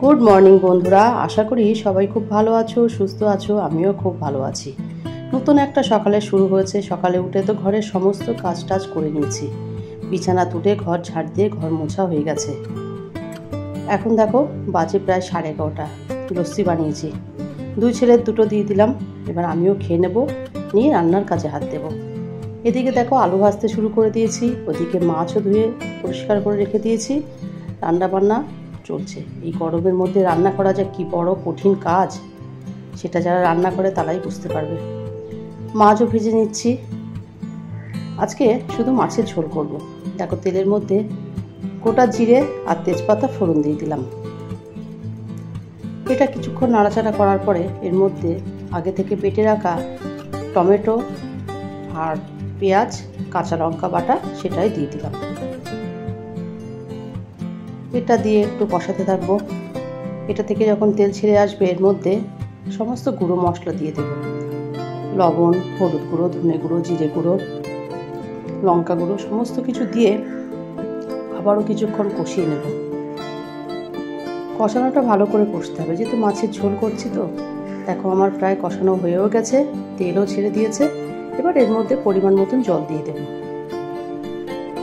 Good morning বন্ধুরা, আশা করি সবাই খুব ভালো আছো, সুস্থ আছো। আমিও খুব ভালো আছি। নতুন একটা সকালে শুরু হয়েছে। সকালে উঠে তো ঘরের সমস্ত কাজ টাজ করে নিয়েছি। বিছানা তুলে ঘর ঝাড় দিয়ে ঘর মোছা হয়ে গেছে। এখন দেখো বাজে প্রায় 11:30। লস্যি বানিয়েছি, দুই ছেলের দুটো দিয়ে দিলাম। এবার আমিও খেয়ে নেব, নিয়ে রান্নার কাজে হাত দেব। এদিকে দেখো আলু ভাজতে শুরু করে দিয়েছি, ওদিকে মাছও ধুয়ে পরিষ্কার করে রেখে দিয়েছি। রান্না বান্না চলছে। এই গরমের মধ্যে রান্না করা যে কি বড় কঠিন কাজ, সেটা যারা রান্না করে তারাই বুঝতে পারবে। মাছও ভেজে নিচ্ছি। আজকে শুধু মাছের ঝোল করব। দেখো তেলের মধ্যে গোটা জিরে আর তেজপাতা ফোড়ন দিয়ে দিলাম। এটা কিছুক্ষণ নাড়াচাড়া করার পরে এর মধ্যে আগে থেকে বেটে রাখা টমেটো আর পেঁয়াজ, কাঁচা লঙ্কা বাটা সেটাই দিয়ে দিলাম। এটা দিয়ে একটু কষাতে থাকবো। এটা থেকে যখন তেল ছেড়ে আসবে এর মধ্যে সমস্ত গুঁড়ো মশলা দিয়ে দেব। লবণ, হলুদ গুঁড়ো, ধনে গুঁড়ো, জিরে গুঁড়ো, লঙ্কা গুঁড়ো সমস্ত কিছু দিয়ে আবারও কিছুক্ষণ কষিয়ে নেব। কষানোটা ভালো করে কষতে হবে, যেহেতু মাছের ঝোল করছি। তো দেখো আমার প্রায় কষানো হয়েও গেছে, তেলও ছেড়ে দিয়েছে। এবার এর মধ্যে পরিমাণ মতন জল দিয়ে দেব।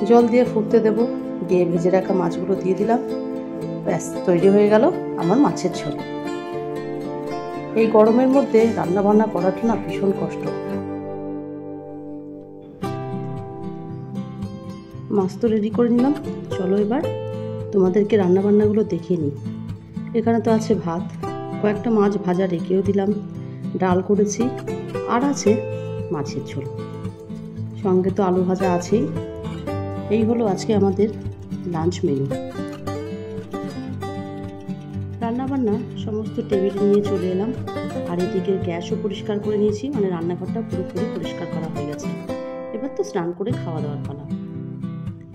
জল দিয়ে ফুটতে দেব, দিয়ে ভেজে রাখা মাছগুলো দিয়ে দিলাম। ব্যাস, তৈরি হয়ে গেল আমার মাছের ঝোল। এই গরমের মধ্যে রান্না বান্না করাটা না ভীষণ কষ্ট। মাছ তো রেডি করে নিলাম, চলো এবার তোমাদেরকে রান্না বান্নাগুলো দেখিয়ে নিই। এখানে তো আছে ভাত, কয়েকটা মাছ ভাজা রেখেও দিলাম, ডাল করেছি, আর আছে মাছের ঝোল, সঙ্গে তো আলু ভাজা আছেই। এই হলো আজকে আমাদের লাঞ্চ মেনু। রান্নাবান্না সমস্ত টেবিলে নিয়ে চলে এলাম। আর এদিকে গ্যাসও পরিষ্কার করে নিয়েছি, মানে রান্নাঘরটা পুরোপুরি পরিষ্কার করা হয়ে গেছে। এবার তো স্নান করে খাওয়া দাওয়ার পালা।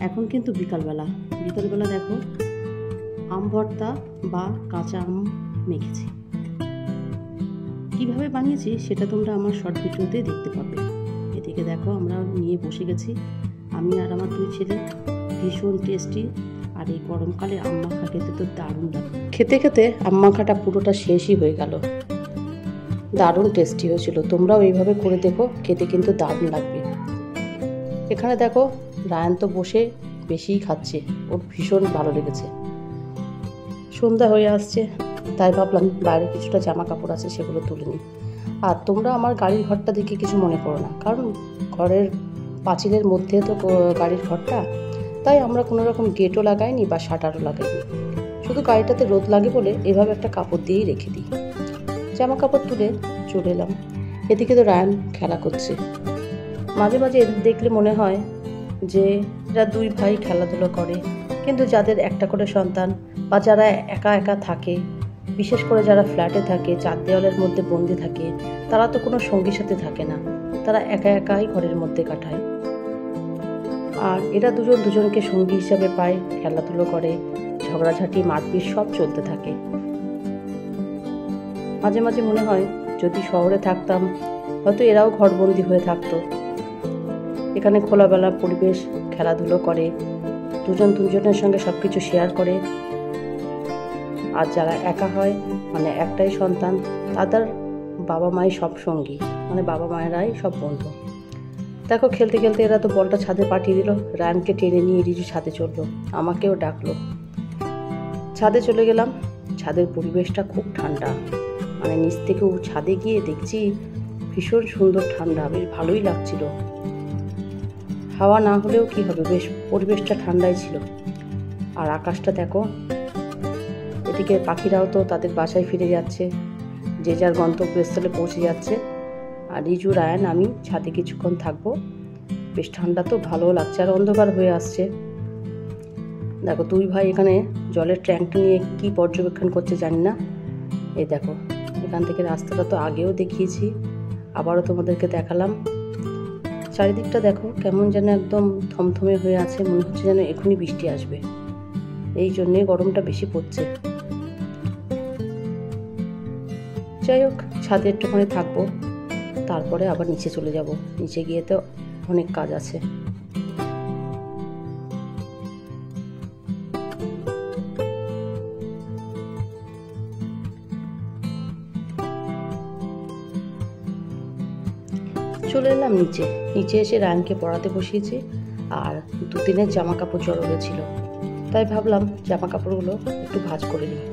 এখন কিন্তু বিকালবেলা দেখো আম ভর্তা বা কাঁচা আম মেখেছি। কিভাবে বানিয়েছি সেটা তোমরা আমার শর্ট ভিডিওতে দেখতে পাবে। এদিকে দেখো আমরা নিয়ে বসে গেছি, আমি আর আমার দুই ছেলে। ভীষণ টেস্টি। আর এই গরমকালে আম মাখা খেতে তো দারুণ লাগে। খেতে খেতে আম মাখাটা পুরোটা শেষই হয়ে গেল। দারুণ টেস্টি হয়েছিল। তোমরাও এইভাবে করে দেখো, খেতে কিন্তু দারুণ লাগবে। এখানে দেখো রায়ান তো বসে বেশিই খাচ্ছে, ওর ভীষণ ভালো লেগেছে। সন্ধ্যা হয়ে আসছে, তাই ভাবলাম বাইরে কিছুটা জামা কাপড় আছে সেগুলো তুলে নিই। আর তোমরা আমার গাড়ির ঘরটা দেখে কিছু মনে করো না, কারণ ঘরের পাঁচিলের মধ্যে তো গাড়ির ঘরটা, তাই আমরা কোনো রকম গেটও লাগাইনি বা শাটারও লাগাইনি। শুধু গাড়িটাতে রোদ লাগে বলে এভাবে একটা কাপড় দিয়েই রেখে দিই। জামা কাপড় তুলে চলে এলাম। এদিকে তো রায়ান খেলা করছে। মাঝে মাঝে এদের দেখলে মনে হয় যে এরা দুই ভাই খেলাধুলো করে, কিন্তু যাদের একটা করে সন্তান বা যারা একা একা থাকে, বিশেষ করে যারা ফ্ল্যাটে থাকে, চার দেওয়ালের মধ্যে বন্দি থাকে, তারা তো কোনো সঙ্গীর সাথে থাকে না, তারা একা একাই ঘরের মধ্যে কাটায়। আর এরা দুজন দুজনকে সঙ্গী হিসাবে পায়, খেলাধুলো করে, ঝগড়াঝাঁটি মারপিট সব চলতে থাকে। মাঝে মাঝে মনে হয় যদি শহরে থাকতাম হয়তো এরাও ঘরবন্দি হয়ে থাকতো। এখানে খোলাবেলা পরিবেশ, খেলাধুলো করে, দুজন দুজনের সঙ্গে সব কিছু শেয়ার করে। আর যারা একা হয়, মানে একটাই সন্তান, তাদের বাবা মাই সব সঙ্গী, মানে বাবা মায়েরাই সব বন্ধু। দেখো খেলতে খেলতে এরা তো বলটা ছাদে পাঠিয়ে দিল। রায়ানকে টেনে নিয়ে রিজু ছাদে চললো, আমাকেও ডাকলো। ছাদে চলে গেলাম। ছাদের পরিবেশটা খুব ঠান্ডা, মানে নিচ থেকে ছাদে গিয়ে দেখছি ভীষণ সুন্দর ঠান্ডা, বেশ ভালোই লাগছিল। হাওয়া না হলেও কি হবে, বেশ পরিবেশটা ঠান্ডাই ছিল। আর আকাশটা দেখো, এদিকে পাখিরাও তো তাদের বাসায় ফিরে যাচ্ছে, যে যার গন্তব্যস্থলে পৌঁছে যাচ্ছে। আর রিজু, রায়ান, আমি ছাদে কিছুক্ষণ থাকবো। বেশ ঠান্ডা তো, ভালো লাগছে। আর অন্ধকার হয়ে আসছে। দেখো দুই ভাই এখানে জলের ট্যাঙ্কটা নিয়ে কি পর্যবেক্ষণ করছে জানি না। এই দেখো এখান থেকে রাস্তাটা তো আগেও দেখিয়েছি, আবারও তোমাদেরকে দেখালাম। চারিদিকটা দেখো কেমন যেন একদম থমথমে হয়ে আছে, মনে হচ্ছে যেন এখনই বৃষ্টি আসবে। এই জন্যে গরমটা বেশি পড়ছে। যাই হোক, ছাদে একটুখানি থাকবো, তারপরে আবার নিচে চলে যাব। নিচে গিয়ে তো অনেক কাজ আছে। চলে এলাম নিচে এসে রায়ানকে পড়াতে বসিয়েছি। আর দুদিনের জামা কাপড় জড়ো হয়েছিল, তাই ভাবলাম জামা কাপড়গুলো একটু ভাঁজ করে নিই।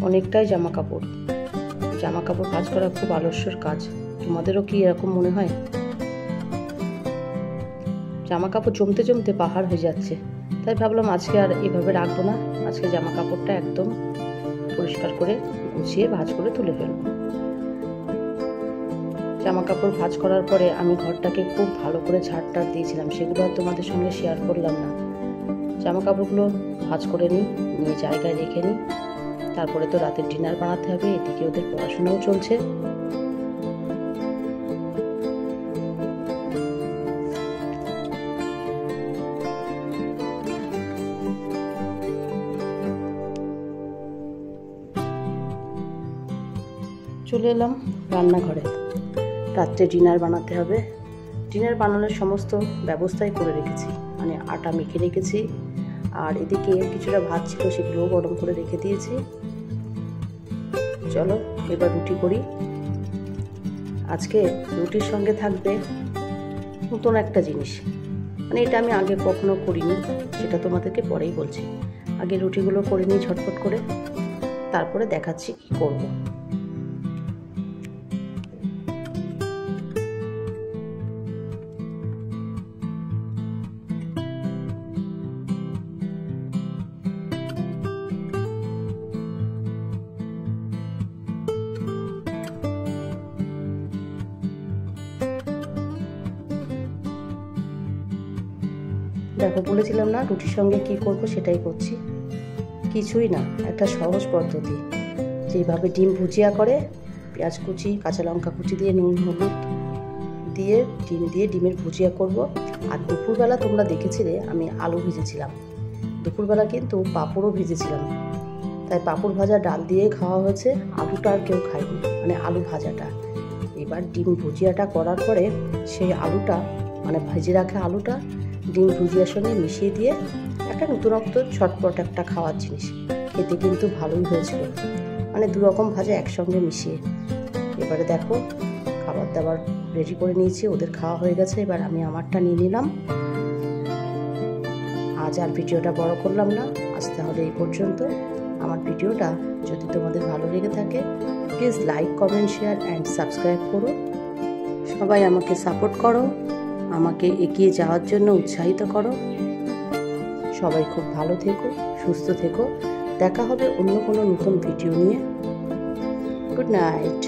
অনেকটাই জামা কাপড় ভাঁজ করা খুব আলস্যর কাজ। তোমাদেরও কি এরকম মনে হয়? জামা কাপড় জমতে জমতে পাহাড় হয়ে যাচ্ছে, তাই ভাবলাম আজকে আর এভাবে রাখবো না। আজকে জামা কাপড়টা একদম পরিষ্কার করে গুছিয়ে ভাঁজ করে তুলে ফেলবো। জামা কাপড় ভাঁজ করার পরে আমি ঘরটাকে খুব ভালো করে ঝাড় দিয়েছিলাম, সেগুলো আর তোমাদের সঙ্গে শেয়ার করলাম না। জামা কাপড়গুলো ভাঁজ করে নিয়ে জায়গায় রেখে নিই। তারপরে তো রাতের ডিনার বানাতে হবে, এদিকে ওদের পড়াশোনাও চলছে। চলে এলাম রান্নাঘরে। রাত্রে ডিনার বানাতে হবে। ডিনার বানানোর সমস্ত ব্যবস্থাই করে রেখেছি, মানে আটা মেখে রেখেছি। আর এদিকে কিছুটা ভাত ছিল, সেগুলোও গরম করে রেখে দিয়েছি। চলো এবার রুটি করি। আজকে রুটির সঙ্গে থাকবে নতুন একটা জিনিস, মানে এটা আমি আগে কখনো করিনি, সেটা তোমাদেরকে পরেই বলছি। আগে রুটিগুলো করে নিই ঝটপট করে, তারপরে দেখাচ্ছি কি করব। দেখো, বলেছিলাম না রুটির সঙ্গে কি করব, সেটাই করছি। কিছুই না, একটা সহজ পদ্ধতি। যেভাবে ডিম ভুজিয়া করে, পেঁয়াজ কুচি, কাঁচা লঙ্কা কুচি দিয়ে, নুন হলুদ দিয়ে ডিমের ভুজিয়া করব। আর দুপুরবেলা তোমরা দেখেছিলে আমি আলু ভেজেছিলাম। দুপুরবেলা কিন্তু পাঁপড়ও ভেজেছিলাম, তাই পাঁপড় ভাজা ডাল দিয়ে খাওয়া হয়েছে। আলুটা আর কেউ খায়নি, মানে আলু ভাজাটা। এবার ডিম ভুজিয়াটা করার পরে সেই আলুটা, মানে ভেজে রাখা আলুটা ডিম ভুজিয়ার সঙ্গে মিশিয়ে দিয়ে একটা নতুনত্ব ছটপট একটা খাওয়ার জিনিস। খেতে কিন্তু ভালোই হয়েছিল, মানে দুরকম ভাজা একসঙ্গে মিশিয়ে। এবারে দেখো খাবার দাবার রেডি করে নিয়েছি, ওদের খাওয়া হয়ে গেছে। এবার আমি আমারটা নিয়ে নিলাম। আজ আর ভিডিওটা বড় করলাম না, আজ তাহলে এই পর্যন্ত। আমার ভিডিওটা যদি তোমাদের ভালো লেগে থাকে, please like, comment, share and subscribe করো। সবাই আমাকে সাপোর্ট করো, আমাকে এগিয়ে যাওয়ার জন্য উৎসাহিত করো। সবাই খুব ভালো থেকো, সুস্থ থেকো। দেখা হবে অন্য কোনো নতুন ভিডিও নিয়ে। Good night.